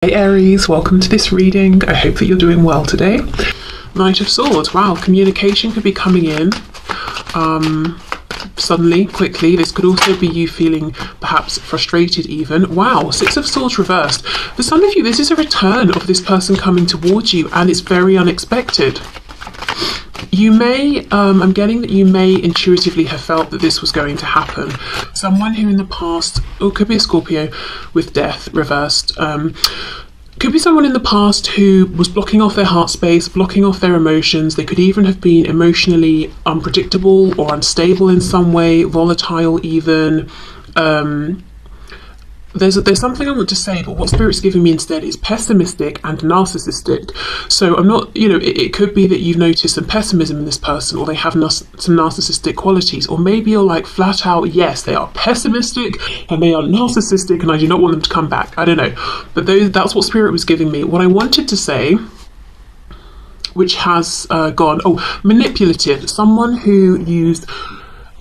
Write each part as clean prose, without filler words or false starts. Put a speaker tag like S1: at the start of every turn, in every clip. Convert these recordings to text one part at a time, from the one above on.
S1: Hey Aries, welcome to this reading. I hope that you're doing well today. Knight of Swords. Wow, communication could be coming in suddenly, quickly. This could also be you feeling perhaps frustrated even. Wow, Six of Swords reversed. For some of you, this is a return of this person coming towards you, and it's very unexpected. You may, I'm getting that you may intuitively have felt that this was going to happen. Someone who in the past, or could be a Scorpio with death reversed, could be someone in the past who was blocking off their heart space, blocking off their emotions. They could even have been emotionally unpredictable or unstable in some way, volatile even. There's something I want to say, but what Spirit's giving me instead is pessimistic and narcissistic. So I'm not, it could be that you've noticed some pessimism in this person, or they have some narcissistic qualities, or maybe you're like flat out, yes, they are pessimistic and they are narcissistic and I do not want them to come back. I don't know. But that's what Spirit was giving me. What I wanted to say, which has gone, manipulative, someone who used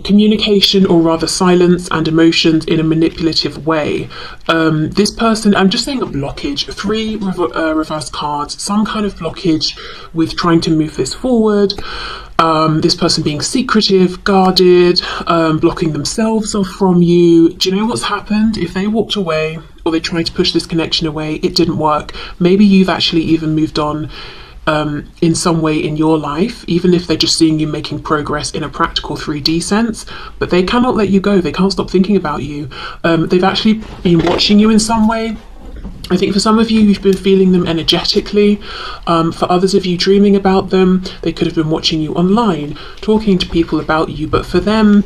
S1: communication, or rather silence and emotions, in a manipulative way. This person, I'm just saying a blockage, three reverse cards, some kind of blockage with trying to move this forward. This person being secretive, guarded, blocking themselves off from you. Do you know what's happened? If they walked away, or they tried to push this connection away, it didn't work. Maybe you've actually even moved on in some way in your life, even if they're just seeing you making progress in a practical 3D sense, but they cannot let you go. They can't stop thinking about you. They've actually been watching you in some way. I think for some of you, you've been feeling them energetically. For others of you, dreaming about them. They could have been watching you online, talking to people about you, but for them,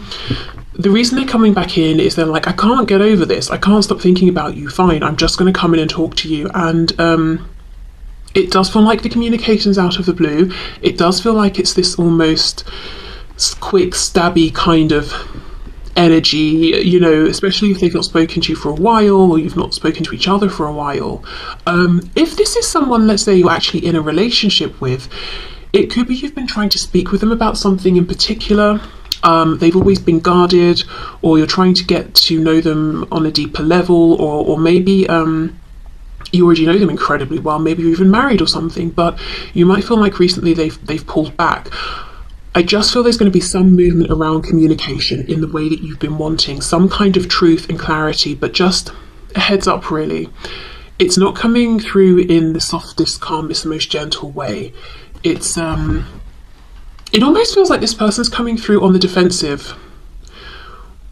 S1: the reason they're coming back in is they're like, I can't get over this. I can't stop thinking about you. Fine, I'm just going to come in and talk to you. And it does feel like the communication's out of the blue. It does feel like it's this almost quick, stabby kind of energy, especially if they've not spoken to you for a while, or you've not spoken to each other for a while. If this is someone, let's say, you're actually in a relationship with, it could be you've been trying to speak with them about something in particular. They've always been guarded, or you're trying to get to know them on a deeper level, or maybe you already know them incredibly well, maybe you're even married or something, but you might feel like recently they've pulled back. I just feel there's going to be some movement around communication in the way that you've been wanting, some kind of truth and clarity, but just a heads up really. It's not coming through in the softest, calmest, most gentle way. It almost feels like this person's coming through on the defensive,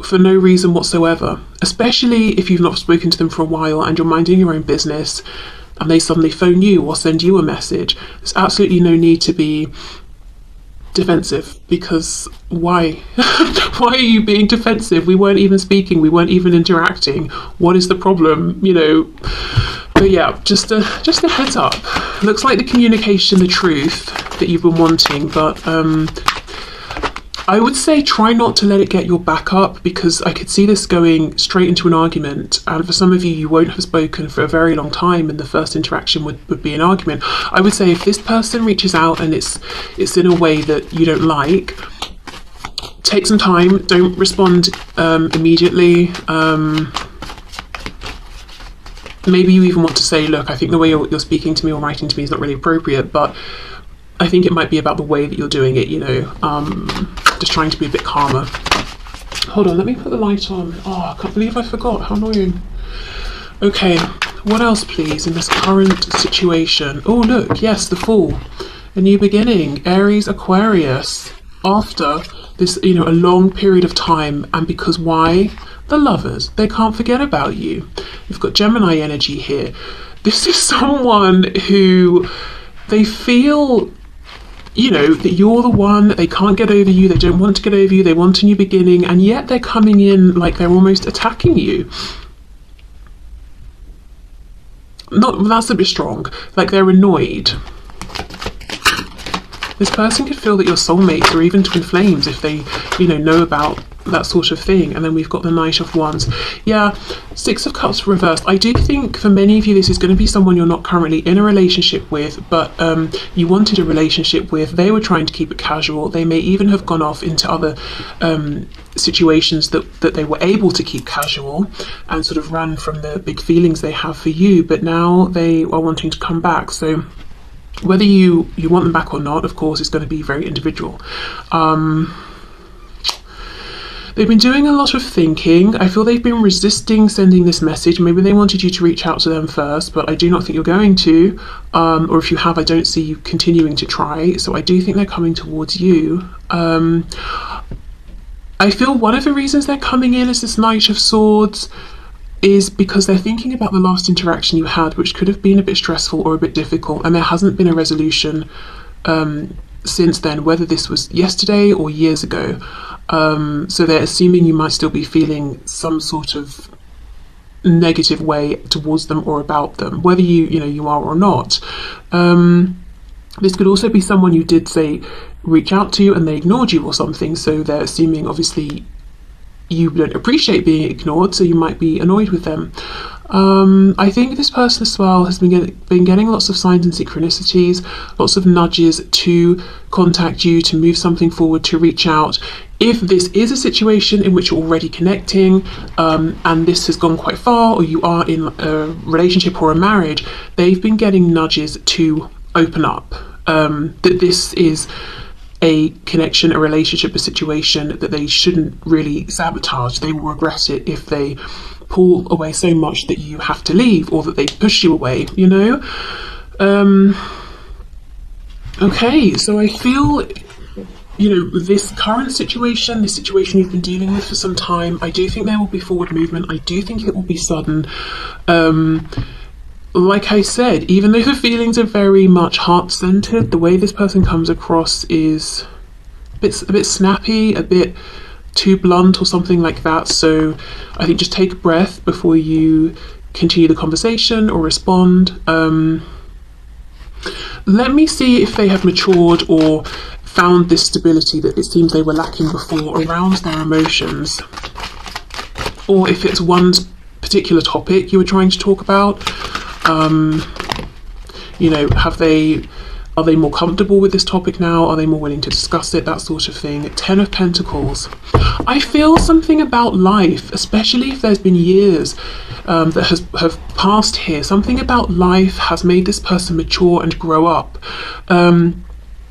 S1: for no reason whatsoever, especially if you've not spoken to them for a while and you're minding your own business and they suddenly phone you or send you a message. There's absolutely no need to be defensive, because why? Why are you being defensive? We weren't even speaking, we weren't even interacting. What is the problem? But yeah, just a heads up. Looks like the communication, the truth that you've been wanting, but I would say try not to let it get your back up, because I could see this going straight into an argument, and for some of you, you won't have spoken for a very long time, and the first interaction would be an argument. I would say if this person reaches out and it's in a way that you don't like, take some time, don't respond immediately. Maybe you even want to say, look, I think the way you're speaking to me or writing to me is not really appropriate, but I think it might be about the way that you're doing it, just trying to be a bit calmer. Hold on, let me put the light on. Oh, I can't believe I forgot. How annoying. Okay, what else, please, in this current situation? Oh, look, yes, the Fool. A new beginning. Aries, Aquarius. After this, a long period of time, and because why? The Lovers. They can't forget about you. You've got Gemini energy here. This is someone who they feel that you're the one, they can't get over you, they don't want to get over you, they want a new beginning, and yet they're coming in like they're almost attacking you. That's a bit strong, like they're annoyed. This person could feel that you're soulmates or even twin flames if they, know about that sort of thing. And then we've got the Knight of Wands. Yeah, Six of Cups reversed. I do think for many of you this is going to be someone you're not currently in a relationship with, but you wanted a relationship with. They were trying to keep it casual. They may even have gone off into other situations that they were able to keep casual and sort of run from the big feelings they have for you, but now they are wanting to come back. So whether you want them back or not, of course, is going to be very individual. They've been doing a lot of thinking. I feel they've been resisting sending this message. Maybe they wanted you to reach out to them first, but I do not think you're going to. Or if you have, I don't see you continuing to try. So I do think they're coming towards you. I feel one of the reasons they're coming in as this Knight of Swords is because they're thinking about the last interaction you had, which could have been a bit stressful or a bit difficult, and there hasn't been a resolution since then, whether this was yesterday or years ago. So they're assuming you might still be feeling some sort of negative way towards them or about them, whether you are or not. This could also be someone you did say reach out to and they ignored you or something, so they're assuming obviously you don't appreciate being ignored, so you might be annoyed with them. I think this person as well has been getting lots of signs and synchronicities, lots of nudges to contact you, to move something forward, to reach out. If this is a situation in which you're already connecting and this has gone quite far, or you are in a relationship or a marriage, they've been getting nudges to open up, that this is a connection, a relationship, a situation that they shouldn't really sabotage. They will regret it if they pull away so much that you have to leave, or that they push you away, Okay, so I feel, this current situation, this situation you've been dealing with for some time, I do think there will be forward movement. I do think it will be sudden. Like I said, even though the feelings are very much heart-centered, the way this person comes across is a bit snappy, a bit too blunt or something like that. So I think just take a breath before you continue the conversation or respond. Let me see if they have matured or found this stability that it seems they were lacking before around their emotions, or if it's one particular topic you were trying to talk about. Are they more comfortable with this topic now? Are they more willing to discuss it? That sort of thing. 10 of Pentacles. I feel something about life, especially if there's been years that have passed here. Something about life has made this person mature and grow up.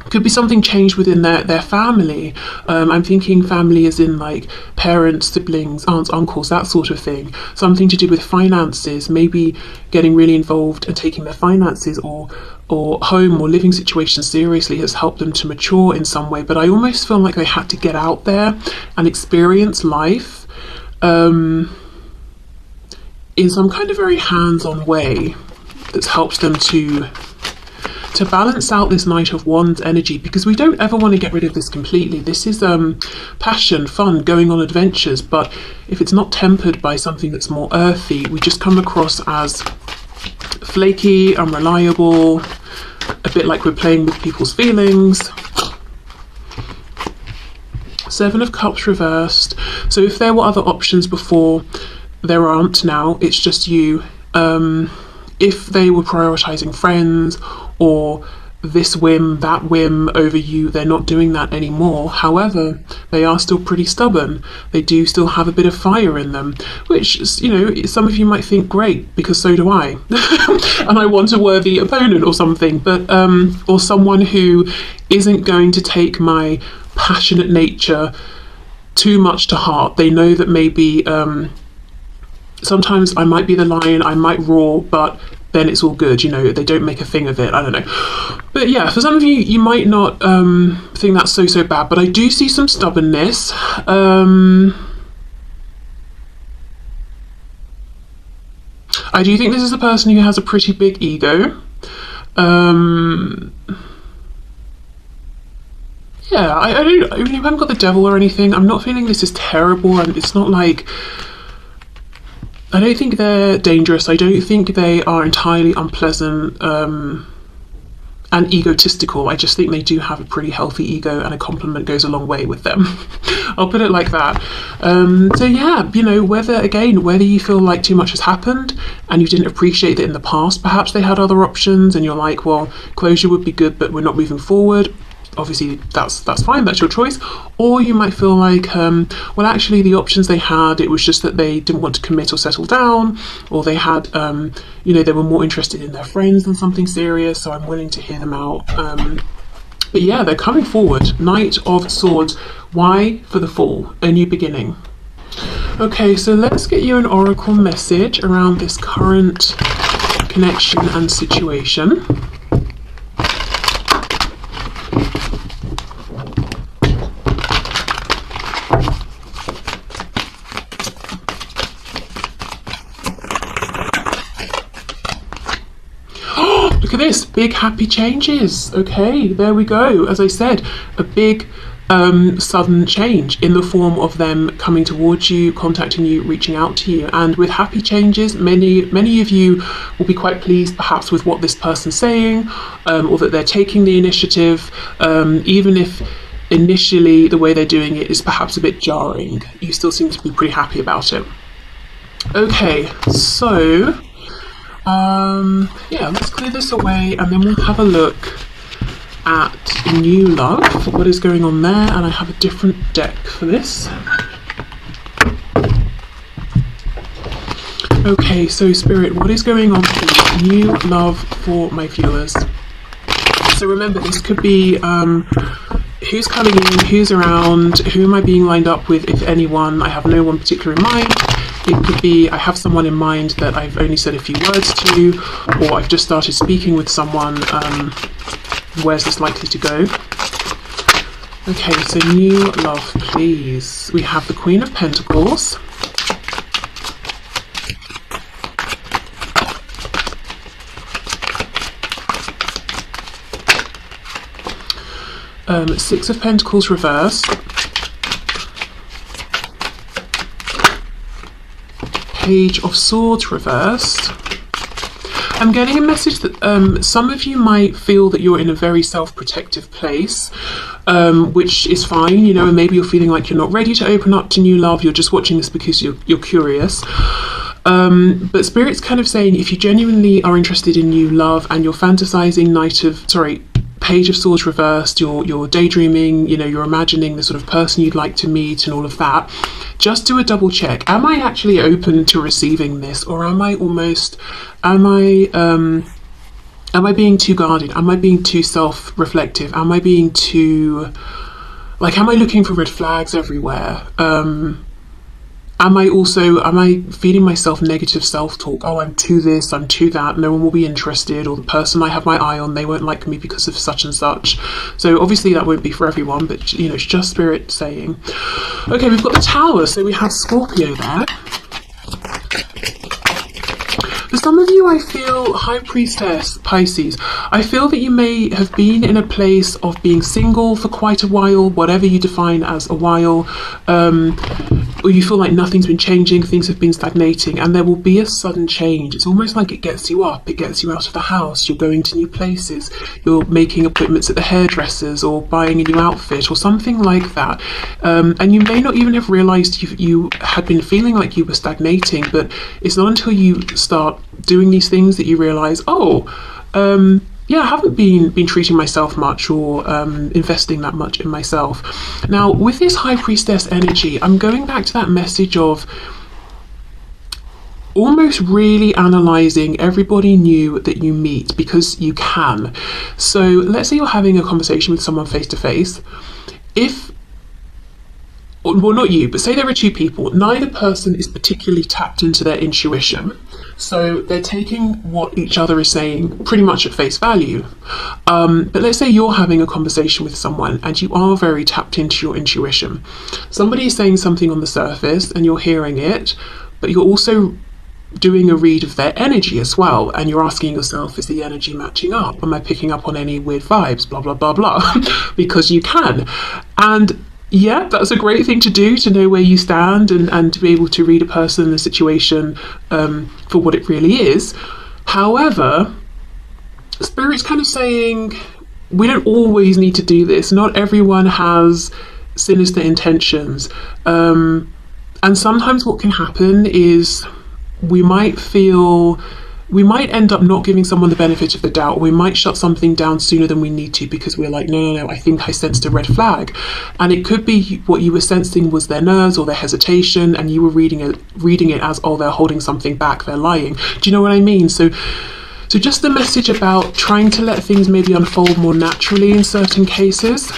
S1: Could be something changed within their family. I'm thinking family as in like parents, siblings, aunts, uncles, that sort of thing. Something to do with finances, maybe getting really involved and taking their finances or home or living situation seriously has helped them to mature in some way. But I almost feel like they had to get out there and experience life in some kind of very hands-on way that's helped them to balance out this Knight of Wands energy, because we don't ever want to get rid of this completely. This is passion, fun, going on adventures, but if it's not tempered by something that's more earthy, we just come across as flaky, unreliable, a bit like we're playing with people's feelings. 7 of Cups reversed. So if there were other options before, there aren't now. It's just you. If they were prioritizing friends or this whim, that whim over you, they're not doing that anymore. However, they are still pretty stubborn. They do still have a bit of fire in them, which, some of you might think, great, because so do I. And I want a worthy opponent or something, but or someone who isn't going to take my passionate nature too much to heart. They know that maybe sometimes I might be the lion, I might roar, but then it's all good, they don't make a thing of it. I don't know. But yeah, for some of you, you might not think that's so bad, but I do see some stubbornness. I do think this is a person who has a pretty big ego. Yeah, I haven't got the devil or anything. I'm not feeling this is terrible, and it's not like, I don't think they're dangerous. I don't think they are entirely unpleasant. and egotistical. I just think they do have a pretty healthy ego, and a compliment goes a long way with them. I'll put it like that. So yeah, you know, whether you feel like too much has happened and you didn't appreciate that in the past, perhaps they had other options and you're like, well, closure would be good, but we're not moving forward. Obviously that's fine, that's your choice. Or you might feel like, well, actually the options they had, it was just that they didn't want to commit or settle down, or they had, you know, they were more interested in their friends than something serious, so I'm willing to hear them out. But yeah, they're coming forward. Knight of Swords. Why? For the Fool, a new beginning. Okay, so let's get you an oracle message around this current connection and situation. Look at this, big happy changes. Okay, there we go. As I said, a big sudden change in the form of them coming towards you, contacting you, reaching out to you. And with happy changes, many of you will be quite pleased perhaps with what this person's saying, or that they're taking the initiative, even if initially the way they're doing it is perhaps a bit jarring. You still seem to be pretty happy about it. Okay, so yeah, let's clear this away and then we'll have a look at new love, what is going on there, and I have a different deck for this. Okay, so Spirit, what is going on for new love for my viewers? So remember, this could be who's coming in, who's around, who am I being lined up with, if anyone. I have no one particular in mind. It could be I have someone in mind that I've only said a few words to, or I've just started speaking with someone. Where's this likely to go? Okay, so new love, please. We have the Queen of Pentacles. Six of Pentacles reversed. Page of Swords reversed. I'm getting a message that some of you might feel that you're in a very self-protective place, which is fine, you know, and maybe you're feeling like you're not ready to open up to new love. You're just watching this because you're curious. But Spirit's kind of saying if you genuinely are interested in new love and you're fantasizing Page of Swords reversed, you're daydreaming, you know, you're imagining the sort of person you'd like to meet and all of that, just do a double check. Am I actually open to receiving this, or am I being too guarded? Am I being too self-reflective? Am I being too, like, am I looking for red flags everywhere? Am I feeding myself negative self-talk? Oh, I'm too this, I'm too that, no one will be interested, or the person I have my eye on, they won't like me because of such and such. So obviously that won't be for everyone, but you know, it's just Spirit saying. Okay, we've got the Tower, so we have Scorpio there. For some of you, I feel High Priestess, Pisces, I feel that you may have been in a place of being single for quite a while, whatever you define as a while, or you feel like nothing's been changing, things have been stagnating, and there will be a sudden change. It's almost like it gets you up, it gets you out of the house, you're going to new places, you're making appointments at the hairdressers, or buying a new outfit, or something like that. And you may not even have realised you had been feeling like you were stagnating, but it's not until you start doing these things that you realise, yeah, I haven't been treating myself much, or investing that much in myself. Now, with this High Priestess energy, I'm going back to that message of almost really analysing everybody new that you meet, because you can. So let's say you're having a conversation with someone face to face. Well, not you, but say there are two people. Neither person is particularly tapped into their intuition. So they're taking what each other is saying pretty much at face value. But let's say you're having a conversation with someone and you are very tapped into your intuition. Somebody is saying something on the surface and you're hearing it, but you're also doing a read of their energy as well. And you're asking yourself, is the energy matching up? Am I picking up on any weird vibes? Blah, blah, blah, blah. Because you can. And yeah, that's a great thing to do, to know where you stand and to be able to read a person and a situation for what it really is. However, Spirit's kind of saying we don't always need to do this. Not everyone has sinister intentions. And sometimes what can happen is we might end up not giving someone the benefit of the doubt, or we might shut something down sooner than we need to because we're like, no, I think I sensed a red flag. And it could be what you were sensing was their nerves or their hesitation, and you were reading it as, oh, they're holding something back, they're lying. Do you know what I mean? So just the message about trying to let things maybe unfold more naturally in certain cases.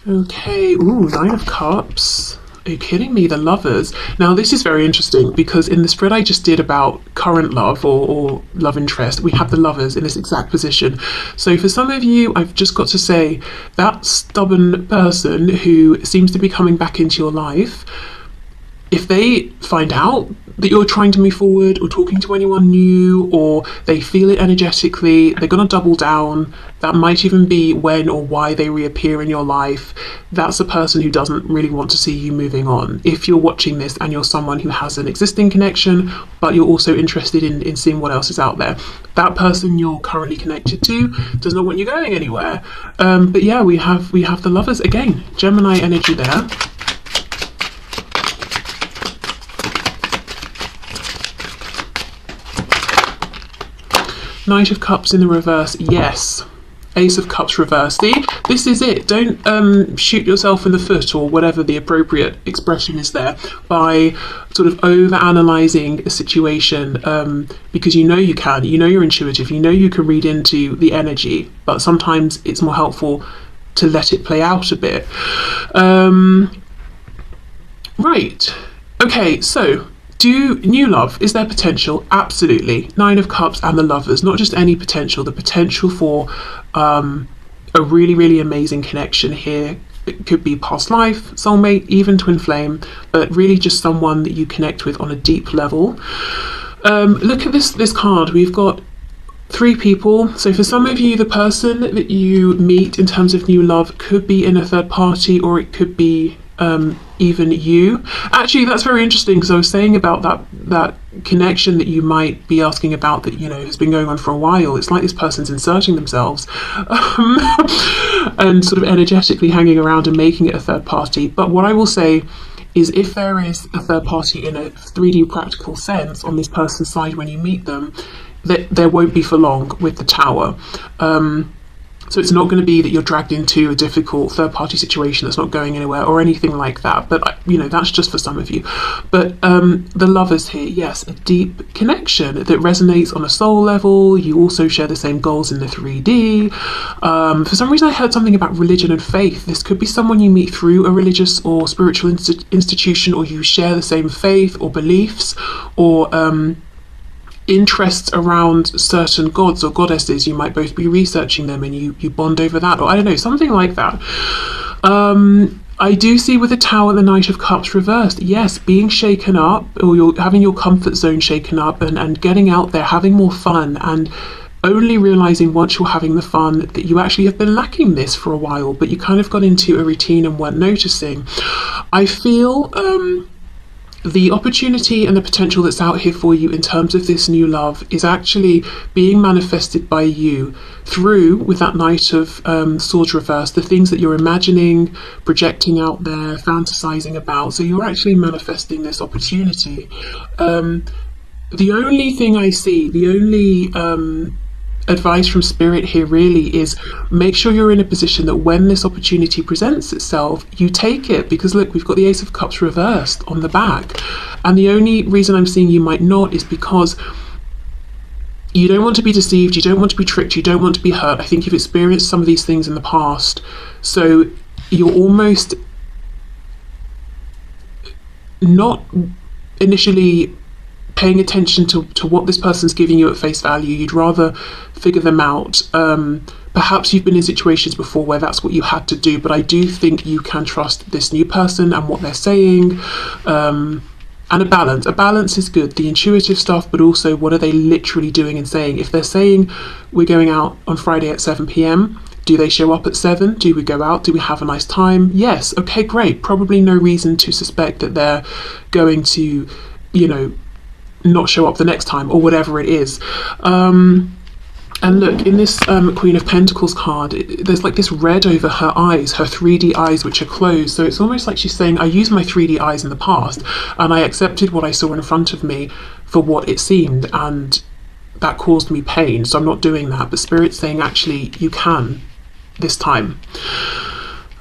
S1: Okay, ooh, Nine of Cups. Are you kidding me? The Lovers. Now, this is very interesting because in the spread I just did about current love or love interest, we have the Lovers in this exact position. So for some of you, I've just got to say that stubborn person who seems to be coming back into your life, if they find out that you're trying to move forward or talking to anyone new, or they feel it energetically, they're going to double down. That might even be when or why they reappear in your life. That's a person who doesn't really want to see you moving on. If you're watching this and you're someone who has an existing connection, but you're also interested in seeing what else is out there, that person you're currently connected to does not want you going anywhere. But yeah, we have the Lovers again. Gemini energy there. Knight of Cups in the reverse, yes. Ace of Cups reverse. See, this is it. Don't shoot yourself in the foot, or whatever the appropriate expression is there, by sort of over-analysing a situation, because you know you can, you know you're intuitive, you know you can read into the energy, but sometimes it's more helpful to let it play out a bit. Right. Okay, so new love, is there potential? Absolutely. Nine of Cups and the Lovers, not just any potential, the potential for a really, really amazing connection here. It could be past life, soulmate, even twin flame, but really just someone that you connect with on a deep level. Look at this card. We've got 3 people. So for some of you, the person that you meet in terms of new love could be in a third party, or it could be even you. Actually, that's very interesting, because I was saying about that connection that you might be asking about that, you know, has been going on for a while. It's like this person's inserting themselves and sort of energetically hanging around and making it a third party. But what I will say is, if there is a third party in a 3D practical sense on this person's side when you meet them, that there won't be for long with the Tower. So it's not going to be that you're dragged into a difficult third-party situation that's not going anywhere or anything like that. But, you know, that's just for some of you. But the Lovers here, yes, a deep connection that resonates on a soul level. You also share the same goals in the 3D. For some reason, I heard something about religion and faith. This could be someone you meet through a religious or spiritual institution, or you share the same faith or beliefs, or interests around certain gods or goddesses. You might both be researching them and you bond over that, or I don't know, something like that. I do see with the Tower and the Knight of Cups reversed, yes, being shaken up, or you're having your comfort zone shaken up, and getting out there, having more fun, and only realizing once you're having the fun that you actually have been lacking this for a while, but you kind of got into a routine and weren't noticing. I feel the opportunity and the potential that's out here for you in terms of this new love is actually being manifested by you through, with that Knight of Swords reversed, the things that you're imagining, projecting out there, fantasizing about. So you're actually manifesting this opportunity. The only thing I see, the only advice from Spirit here really is, make sure you're in a position that when this opportunity presents itself, you take it. Because look, we've got the Ace of Cups reversed on the back, and the only reason I'm seeing you might not is because you don't want to be deceived, you don't want to be tricked, you don't want to be hurt. I think you've experienced some of these things in the past, so you're almost not initially paying attention to what this person's giving you at face value. You'd rather figure them out. Perhaps you've been in situations before where that's what you had to do, but I do think you can trust this new person and what they're saying. And a balance. A balance is good. The intuitive stuff, but also what are they literally doing and saying? If they're saying, we're going out on Friday at 7 p.m, do they show up at 7? Do we go out? Do we have a nice time? Yes. Okay, great. Probably no reason to suspect that they're going to, you know, not show up the next time, or whatever it is. And look, in this Queen of Pentacles card, there's like this red over her eyes, her 3D eyes, which are closed. So it's almost like she's saying, I used my 3D eyes in the past, and I accepted what I saw in front of me for what it seemed, and that caused me pain. So I'm not doing that. But Spirit's saying, actually, you can this time.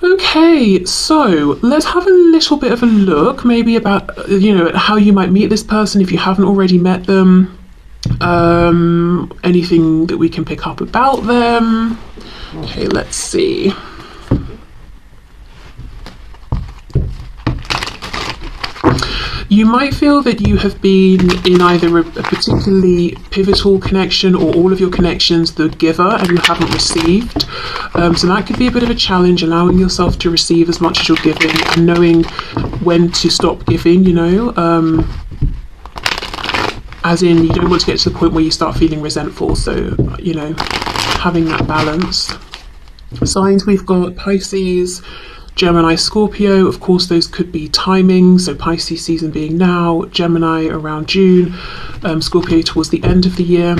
S1: Okay, so let's have a little bit of a look, maybe about, you know, how you might meet this person if you haven't already met them. Anything that we can pick up about them. Okay, let's see. You might feel that you have been in either a particularly pivotal connection, or all of your connections the giver and you haven't received. So that could be a bit of a challenge, allowing yourself to receive as much as you're giving and knowing when to stop giving, you know. As in, you don't want to get to the point where you start feeling resentful. So, you know, having that balance. Signs we've got: Pisces, Gemini, Scorpio. Of course, those could be timing. So Pisces season being now, Gemini around June, Scorpio towards the end of the year.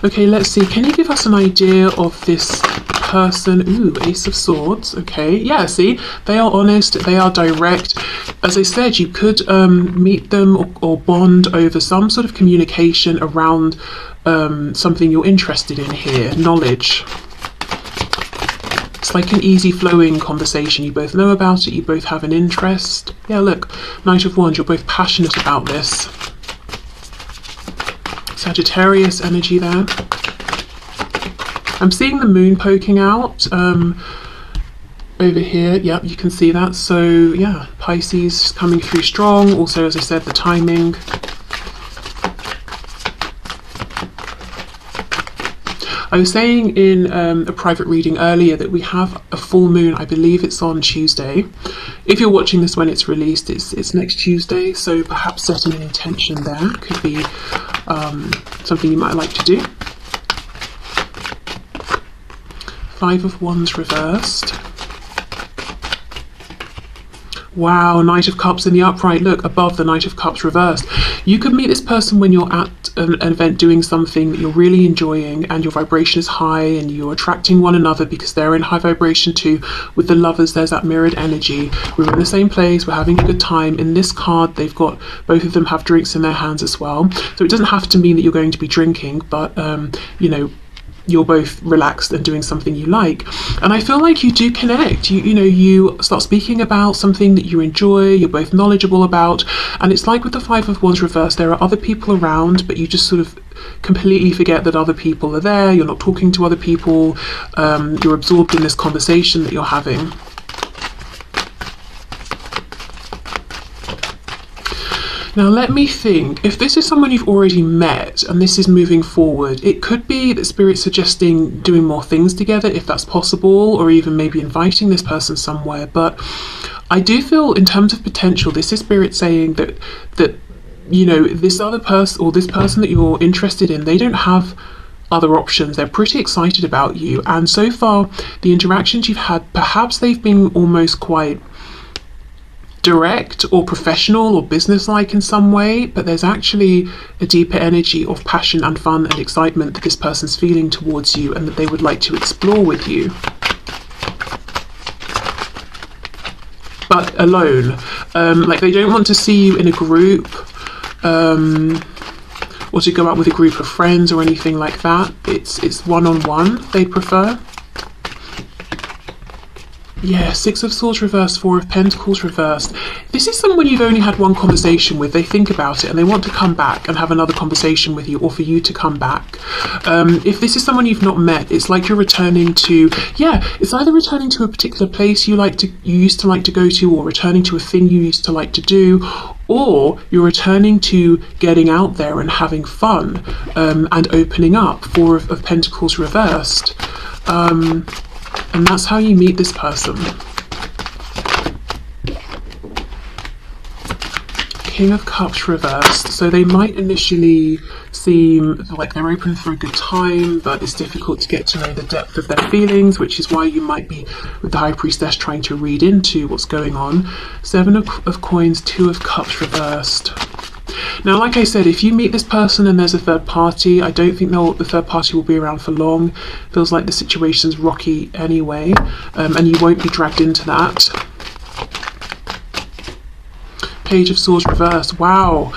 S1: Okay, let's see. Can you give us an idea of this person? Ooh, Ace of Swords. Okay, yeah, see, they are honest, they are direct. As I said, you could meet them or bond over some sort of communication around something you're interested in here, knowledge. It's like an easy flowing conversation. You both know about it, you both have an interest. Yeah, look, Knight of Wands, you're both passionate about this. Sagittarius energy there. I'm seeing the moon poking out over here. Yep, you can see that. So yeah, Pisces coming through strong. Also, as I said, the timing. I was saying in a private reading earlier that we have a full moon. I believe it's on Tuesday. If you're watching this when it's released, it's next Tuesday. So perhaps setting an intention there could be something you might like to do. Five of Wands reversed. Wow, Knight of Cups in the upright. Look, above the Knight of Cups reversed. You could meet this person when you're at an event doing something that you're really enjoying and your vibration is high and you're attracting one another because they're in high vibration too. With the lovers, there's that mirrored energy. We're in the same place, we're having a good time. In this card, they've got, both of them have drinks in their hands as well. So it doesn't have to mean that you're going to be drinking, but, you know, you're both relaxed and doing something you like. And I feel like you do connect. You know, you start speaking about something that you enjoy, you're both knowledgeable about, and it's like with the Five of Wands reversed, there are other people around, but you just sort of completely forget that other people are there. You're not talking to other people, you're absorbed in this conversation that you're having. Now let me think, if this is someone you've already met and this is moving forward, it could be that Spirit's suggesting doing more things together if that's possible, or even maybe inviting this person somewhere. But I do feel in terms of potential, this is Spirit saying that you know, this other person or this person that you're interested in, they don't have other options. They're pretty excited about you, and so far the interactions you've had, perhaps they've been almost quite direct or professional or businesslike in some way, but there's actually a deeper energy of passion and fun and excitement that this person's feeling towards you and that they would like to explore with you. But alone, like they don't want to see you in a group, or to go out with a group of friends or anything like that. It's one-on-one they prefer. Yeah, Six of Swords reversed, Four of Pentacles reversed. This is someone you've only had one conversation with. They think about it and they want to come back and have another conversation with you, or for you to come back. If this is someone you've not met, it's like you're returning to, yeah, it's either returning to a particular place you used to like to go to, or returning to a thing you used to like to do, or you're returning to getting out there and having fun, and opening up. Four of Pentacles reversed. And that's how you meet this person. King of Cups reversed. So they might initially seem like they're open for a good time, but it's difficult to get to know the depth of their feelings, which is why you might be, with the High Priestess, trying to read into what's going on. Seven of Coins, Two of Cups reversed. Now, like I said, if you meet this person and there's a third party, I don't think the third party will be around for long. Feels like the situation's rocky anyway, and you won't be dragged into that. Page of Swords reversed. Wow,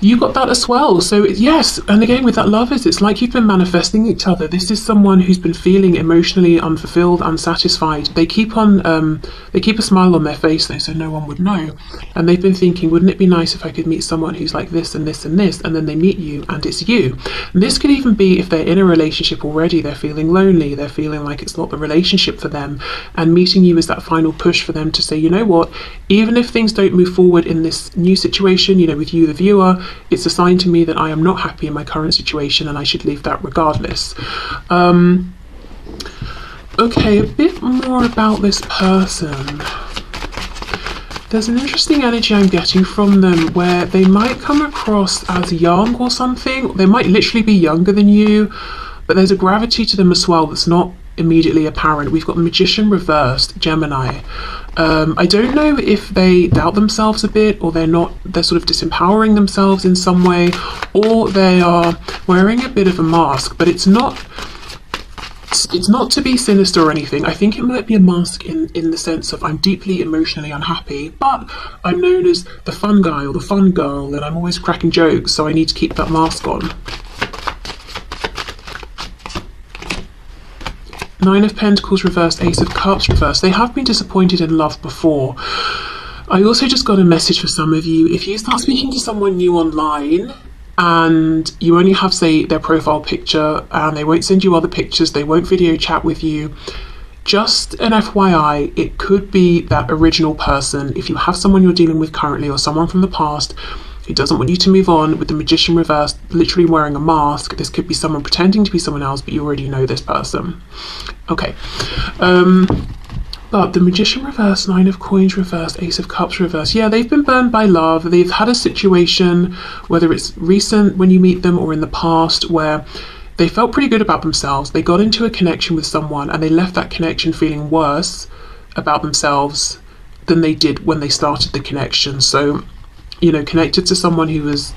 S1: you got that as well. So yes, and again with that Lovers, it's like you've been manifesting each other. This is someone who's been feeling emotionally unfulfilled, unsatisfied. They keep a smile on their face though, so no one would know. And they've been thinking, wouldn't it be nice if I could meet someone who's like this and this and this, and then they meet you and it's you. And this could even be if they're in a relationship already, they're feeling lonely, they're feeling like it's not the relationship for them, and meeting you is that final push for them to say, you know what, even if things don't move forward in this new situation, you know, with you the viewer, it's a sign to me that I am not happy in my current situation and I should leave that regardless. Okay, a bit more about this person. There's an interesting energy I'm getting from them where they might come across as young or something. They might literally be younger than you, but there's a gravity to them as well that's not immediately apparent. We've got the Magician reversed, Gemini. I don't know if they doubt themselves a bit, or they're sort of disempowering themselves in some way, or they are wearing a bit of a mask, but it's not to be sinister or anything. I think it might be a mask in the sense of I'm deeply emotionally unhappy, but I'm known as the fun guy or the fun girl, and I'm always cracking jokes, so I need to keep that mask on. Nine of Pentacles reversed, Ace of Cups reversed. They have been disappointed in love before. I also just got a message for some of you. If you start speaking to someone new online and you only have, say, their profile picture and they won't send you other pictures, they won't video chat with you, just an FYI, it could be that original person. If you have someone you're dealing with currently or someone from the past who doesn't want you to move on, with the Magician reversed, literally wearing a mask, this could be someone pretending to be someone else, but you already know this person. Okay. But the Magician reversed, Nine of Coins reversed, Ace of Cups reversed. Yeah, they've been burned by love. They've had a situation, whether it's recent when you meet them or in the past, where they felt pretty good about themselves. They got into a connection with someone and they left that connection feeling worse about themselves than they did when they started the connection. So, you know, connected to someone who was,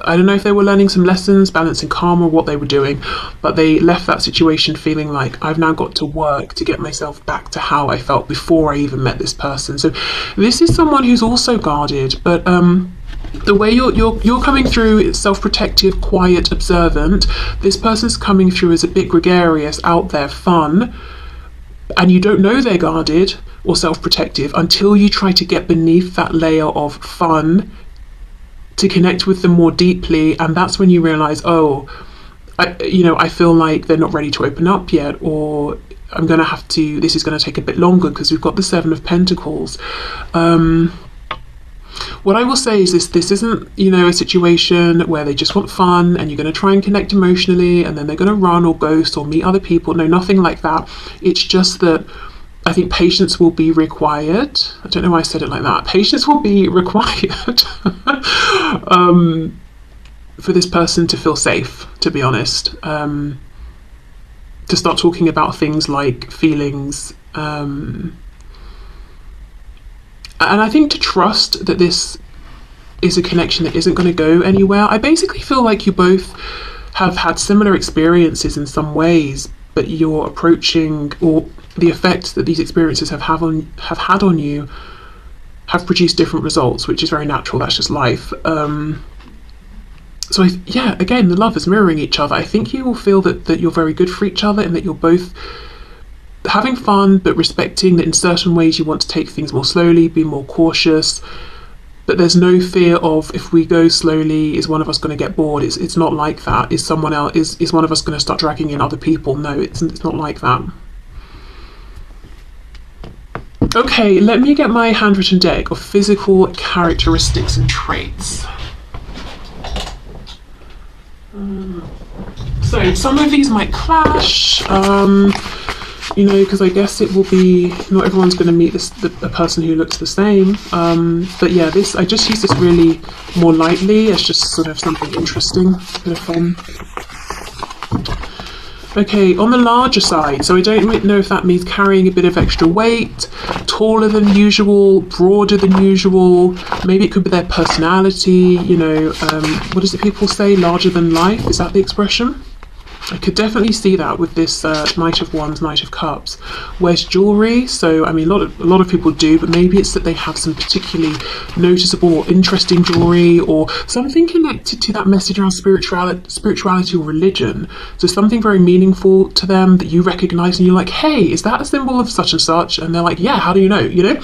S1: I don't know if they were learning some lessons, balancing karma, or what they were doing, but they left that situation feeling like, I've now got to work to get myself back to how I felt before I even met this person. So this is someone who's also guarded, but the way you're coming through is self-protective, quiet, observant. This person's coming through as a bit gregarious, out there, fun, and you don't know they're guarded or self-protective until you try to get beneath that layer of fun to connect with them more deeply, and that's when you realize, oh, I feel like they're not ready to open up yet, or I'm gonna have to, this is gonna take a bit longer because we've got the Seven of Pentacles. What I will say is this isn't, a situation where they just want fun and you're going to try and connect emotionally and then they're going to run or ghost or meet other people. No, nothing like that. It's just that I think patience will be required. I don't know why I said it like that. Patience will be required for this person to feel safe, to be honest. To start talking about things like feelings, and I think to trust that this is a connection that isn't going to go anywhere. I basically feel like you both have had similar experiences in some ways, but you're approaching, or the effects that these experiences have had on you have produced different results, which is very natural. That's just life. So again, the love is mirroring each other. I think you will feel that you're very good for each other and that you're both having fun, but respecting that in certain ways you want to take things more slowly, be more cautious, but there's no fear of, if we go slowly, is one of us going to get bored? It's not like that. Is someone else, is one of us going to start dragging in other people? No, it's not like that. Okay, let me get my handwritten deck of physical characteristics and traits. So some of these might clash. you know, because I guess it will be, not everyone's going to meet a person who looks the same. But yeah, I just use this really more lightly as just sort of something interesting, a bit of fun. Okay, on the larger side, so I don't know if that means carrying a bit of extra weight, taller than usual, broader than usual, maybe it could be their personality, you know, what is it people say, larger than life, is that the expression? I could definitely see that with this Knight of Wands, Knight of Cups. Wears jewellery, so I mean a lot of people do, but maybe it's that they have some particularly noticeable or interesting jewellery, or something connected to that message around spirituality or religion. So something very meaningful to them that you recognise, and you're like, hey, is that a symbol of such and such? And they're like, yeah, how do you know? You know.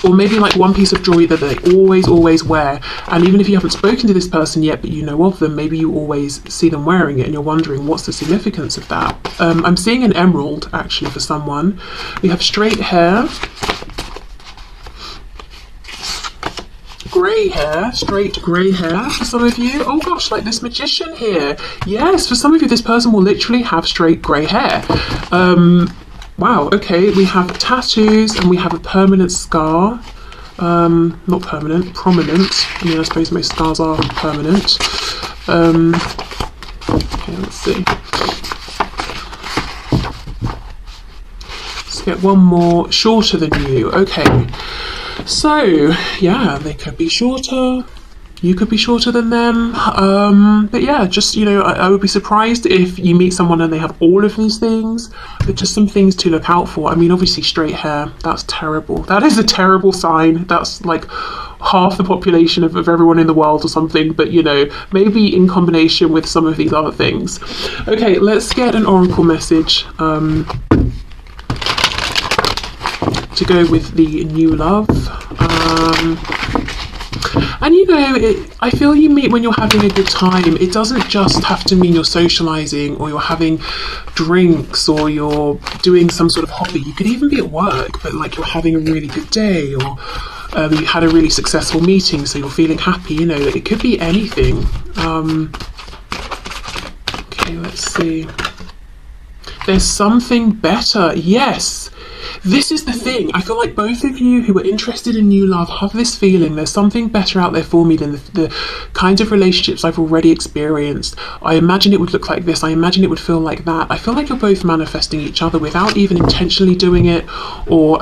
S1: Or maybe like one piece of jewelry that they always wear, and even if you haven't spoken to this person yet but you know of them, maybe you always see them wearing it and you're wondering what's the significance of that. I'm seeing an emerald actually for someone. We have straight hair, grey hair, straight grey hair for some of you. Oh gosh, like this magician here. Yes, for some of you this person will literally have straight grey hair. Wow, okay, we have tattoos and we have a permanent scar. Not permanent, prominent. I mean, I suppose most scars are permanent. Okay, let's see. Let's get one more. Shorter than you. Okay. So, yeah, they could be shorter. You could be shorter than them. But yeah, just, you know, I would be surprised if you meet someone and they have all of these things, but just some things to look out for. I mean, obviously straight hair, that's terrible. That is a terrible sign. That's like half the population of everyone in the world or something, but you know, maybe in combination with some of these other things. Okay, let's get an oracle message to go with the new love. And you know, I feel you meet when you're having a good time. It doesn't just have to mean you're socialising or you're having drinks or you're doing some sort of hobby. You could even be at work, but like you're having a really good day, or you had a really successful meeting, so you're feeling happy. You know, it could be anything. Okay, let's see. There's something better. Yes. This is the thing. I feel like both of you who are interested in new love have this feeling there's something better out there for me than the kinds of relationships I've already experienced. I imagine it would look like this. I imagine it would feel like that. I feel like you're both manifesting each other without even intentionally doing it, or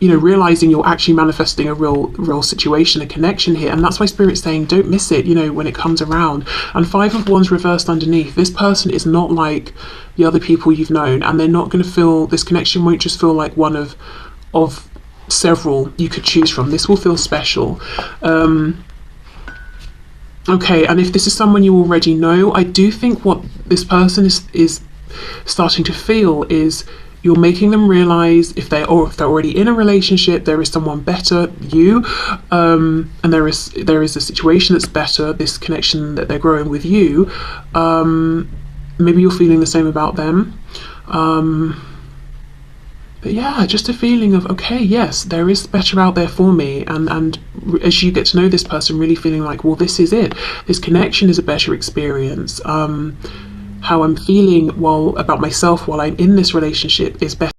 S1: you know, realizing you're actually manifesting a real situation, a connection here. And that's why Spirit's saying don't miss it, you know, when it comes around. And Five of Wands reversed underneath. This person is not like the other people you've known, and they're not going to feel, this connection won't just feel like one of several you could choose from. This will feel special. Okay, and if this is someone you already know, I do think what this person is starting to feel is you're making them realize if they're already in a relationship, there is someone better, you, and there is a situation that's better, this connection that they're growing with you. Maybe you're feeling the same about them. But yeah, just a feeling of, okay, yes, there is better out there for me. And as you get to know this person, really feeling like, well, this is it. This connection is a better experience. How I'm feeling about myself while I'm in this relationship is better.